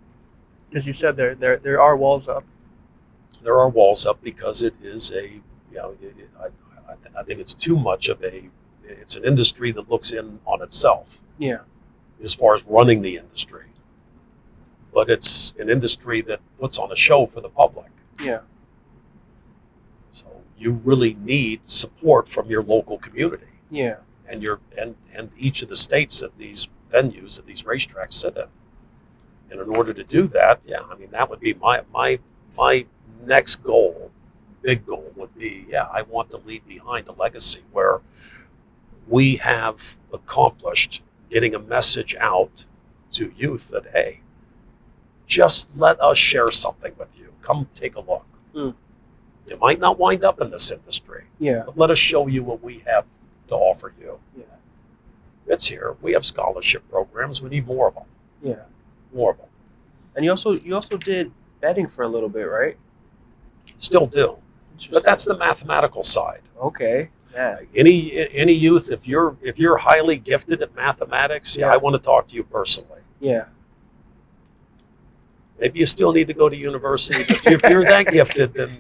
Because you said there are walls up. There are walls up because it is I think it's too much of it's an industry that looks in on itself Yeah. as far as running the industry. But it's an industry that puts on a show for the public. Yeah. So you really need support from your local community Yeah. and and each of the states that these venues, that these racetracks sit in. And in order to do that, that would be my next goal, big goal would be, I want to leave behind a legacy where we have accomplished getting a message out to youth that, hey, just let us share something with you. Come take a look. Mm. You might not wind up in this industry, Yeah. but let us show you what we have to offer you. Yeah. It's here. We have scholarship programs. We need more of them. Yeah. More of them. And you also did betting for a little bit, right? Still do. Interesting. But that's the mathematical side. Okay. Yeah. Any youth, if you're highly gifted at mathematics, Yeah. I want to talk to you personally. Yeah. Maybe you still need to go to university, but if you're that gifted, then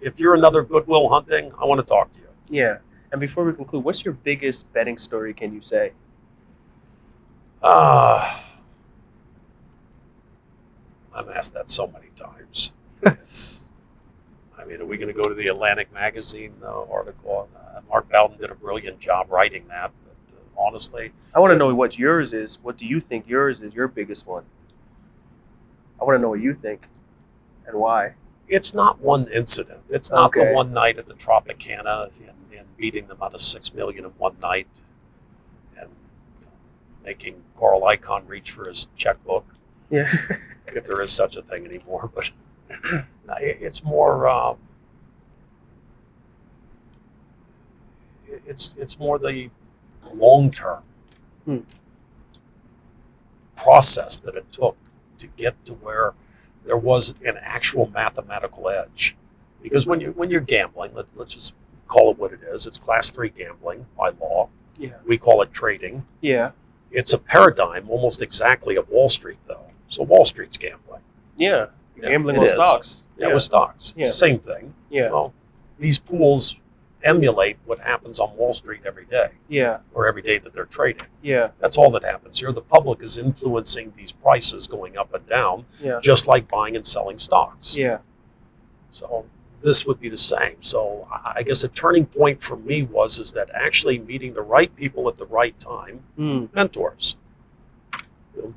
if you're another Goodwill Hunting, I want to talk to you. Yeah. And before we conclude, what's your biggest betting story? Can you say? I'm asked that so many times. Are we going to go to the Atlantic Magazine article? Mark Bowden did a brilliant job writing that. But honestly, I want to know what yours is. What do you think yours is? Your biggest one. I want to know what you think, and why. It's not one incident. It's not Okay. the one night at the Tropicana and beating them out of 6 million in one night and making Carl Icahn reach for his checkbook, Yeah. if there is such a thing anymore. But it's more. It's more the long term process that it took to get to where there was an actual mathematical edge. Because when you're gambling, let's just call it what it is. It's class 3 gambling by law. Yeah. We call it trading. Yeah. It's a paradigm almost exactly of Wall Street, though. So Wall Street's gambling. Yeah. Yeah, Gambling it on is. stocks. Yeah, with stocks. It's Yeah. the same thing. Yeah. Well, these pools emulate what happens on Wall Street every day, Yeah. or every day that they're trading. Yeah. That's all that happens here. The public is influencing these prices going up and down, Yeah. just like buying and selling stocks. Yeah. So this would be the same. So I guess a turning point for me is that actually meeting the right people at the right time, mentors,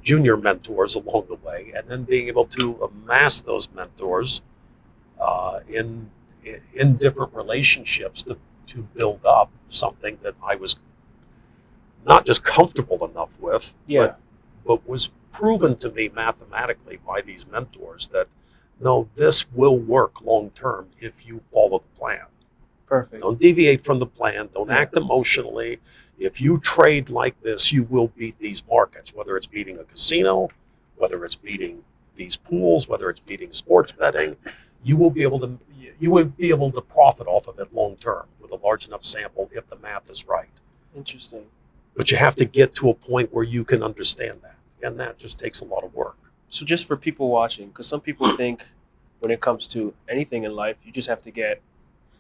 junior mentors along the way, and then being able to amass those mentors in different relationships to build up something that I was not just comfortable enough with, Yeah. but was proven to me mathematically by these mentors that no, this will work long term if you follow the plan. Perfect. Don't deviate from the plan. Don't Yeah. act emotionally. If you trade like this, you will beat these markets, whether it's beating a casino, whether it's beating these pools, whether it's beating sports betting. You will be able to profit off of it long term with a large enough sample if the math is right. Interesting. But you have to get to a point where you can understand that, and that just takes a lot of work. So just for people watching, because some people think when it comes to anything in life, you just have to get,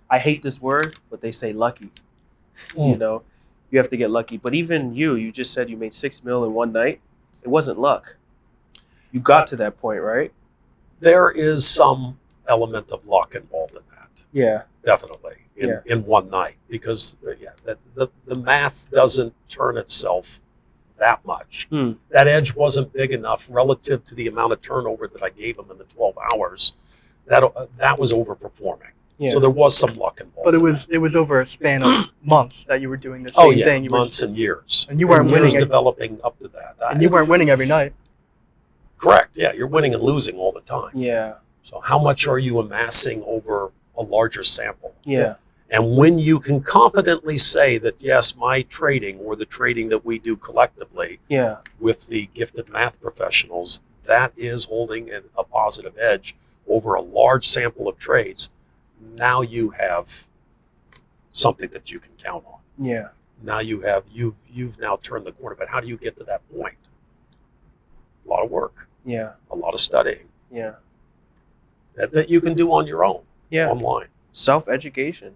I hate this word, but they say lucky. You know, you have to get lucky. But even you just said you made 6 mil in one night. It wasn't luck. You got to that point, right? There is some element of luck involved in that, Yeah. definitely, Yeah. in one night, because the math doesn't turn itself that much. That edge wasn't big enough relative to the amount of turnover that I gave him in the 12 hours. That was overperforming. Yeah. So there was some luck involved. But in it was over a span of months that you were doing the that. same Oh yeah, thing. You were months and years. and you weren't years winning. developing up to that. And you weren't winning every night. Correct. Yeah, you're winning and losing all the time. Yeah. So how much are you amassing over a larger sample? Yeah. And when you can confidently say that, yes, my trading or the trading that we do collectively Yeah. with the gifted math professionals, that is holding a positive edge over a large sample of trades, now you have something that you can count on. Yeah. Now you've now turned the corner. But how do you get to that point? A lot of work, Yeah. a lot of studying Yeah. that you can do on your own, Yeah. online. Self-education.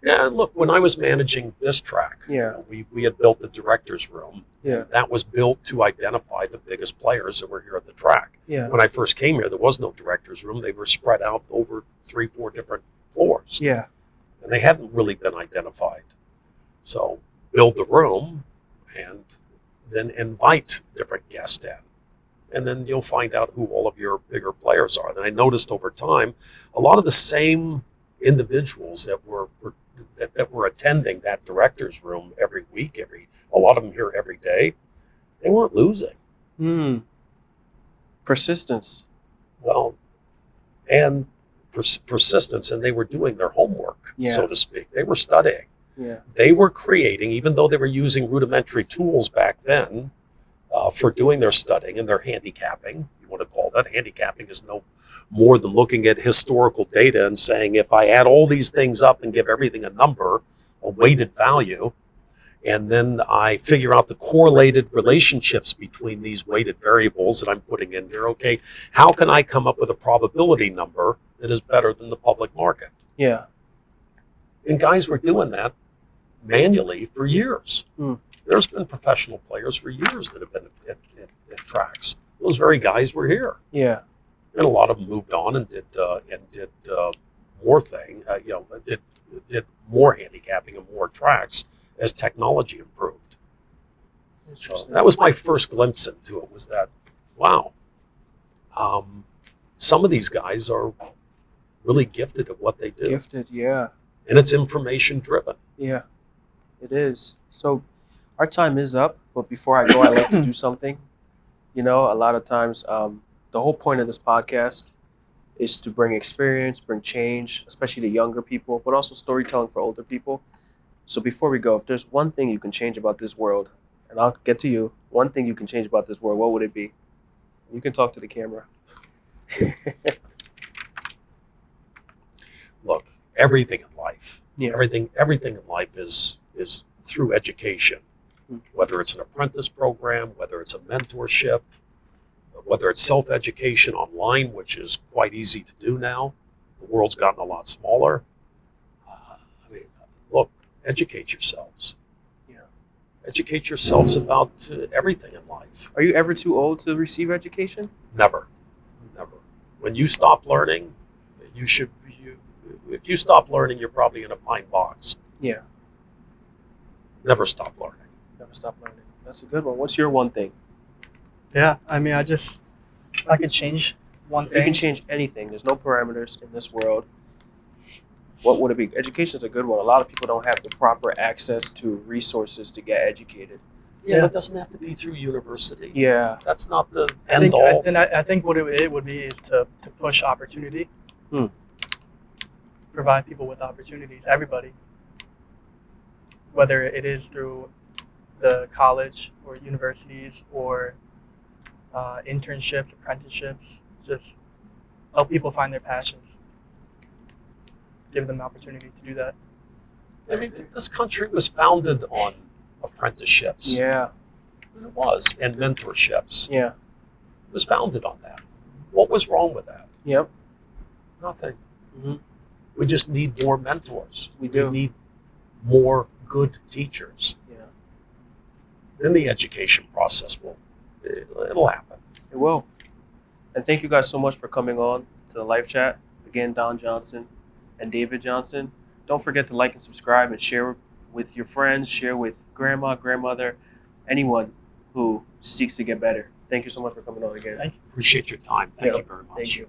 Yeah, look, when I was managing this track, Yeah. we had built the director's room. Yeah. That was built to identify the biggest players that were here at the track. Yeah. When I first came here, there was no director's room. They were spread out over 3-4 different floors, Yeah. and they hadn't really been identified. So build the room and then invite different guests in. And then you'll find out who all of your bigger players are. Then I noticed over time, a lot of the same individuals that were attending that director's room every week, a lot of them here every day, they weren't losing. Persistence. Well, and persistence, and they were doing their homework, Yeah. so to speak. They were studying. Yeah. They were creating, even though they were using rudimentary tools back then for doing their studying and their handicapping. You want to call that handicapping is no more than looking at historical data and saying, if I add all these things up and give everything a number, a weighted value, and then I figure out the correlated relationships between these weighted variables that I'm putting in here, okay, how can I come up with a probability number that is better than the public market? Yeah. And guys were doing that manually for years. There's been professional players for years that have been at tracks. Those very guys were here. Yeah. And a lot of them moved on and did more did more handicapping and more tracks as technology improved. So that was my first glimpse into it. Was that, wow, some of these guys are really gifted at what they do. Gifted, yeah. And it's information driven. Yeah, it is. So our time is up, but before I go, I'd like to do something. You know, a lot of times, the whole point of this podcast is to bring experience, bring change, especially to younger people, but also storytelling for older people. So before we go, if there's one thing you can change about this world, and I'll get to you, one thing you can change about this world, what would it be? You can talk to the camera. Look, everything in life, Yeah. everything in life is through education. Whether it's an apprentice program, whether it's a mentorship, whether it's self-education online, which is quite easy to do now. The world's gotten a lot smaller. Look, educate yourselves. Yeah. Educate yourselves about everything in life. Are you ever too old to receive education? Never. When you stop learning, if you stop learning, you're probably in a pine box. Yeah. Never stop learning. Never stop learning. That's a good one. What's your one thing? Yeah, I mean, I could change one You thing. can change anything. There's no parameters in this world. What would it be? Education's a good one. A lot of people don't have the proper access to resources to get educated. Yeah, Yeah. but it doesn't have to be through university. Yeah. That's not the I end think, all. I think what it would be is to push opportunity. Hmm. Provide people with opportunities, everybody. Whether it is through the college or universities or internships, apprenticeships, just help people find their passions. Give them the opportunity to do that. I mean, this country was founded on apprenticeships. Yeah. It was, and mentorships. Yeah. It was founded on that. What was wrong with that? Yep. Nothing. Mm-hmm. We just need more mentors. We do. We need more good teachers. Yeah. Then the education process it'll happen. It will. And thank you guys so much for coming on to the live chat. Again, Don Johnson and David Johnson. Don't forget to like and subscribe and share with your friends, share with grandma, grandmother, anyone who seeks to get better. Thank you so much for coming on again. Thank you. Appreciate your time. Thank Yeah. you very much. Thank you.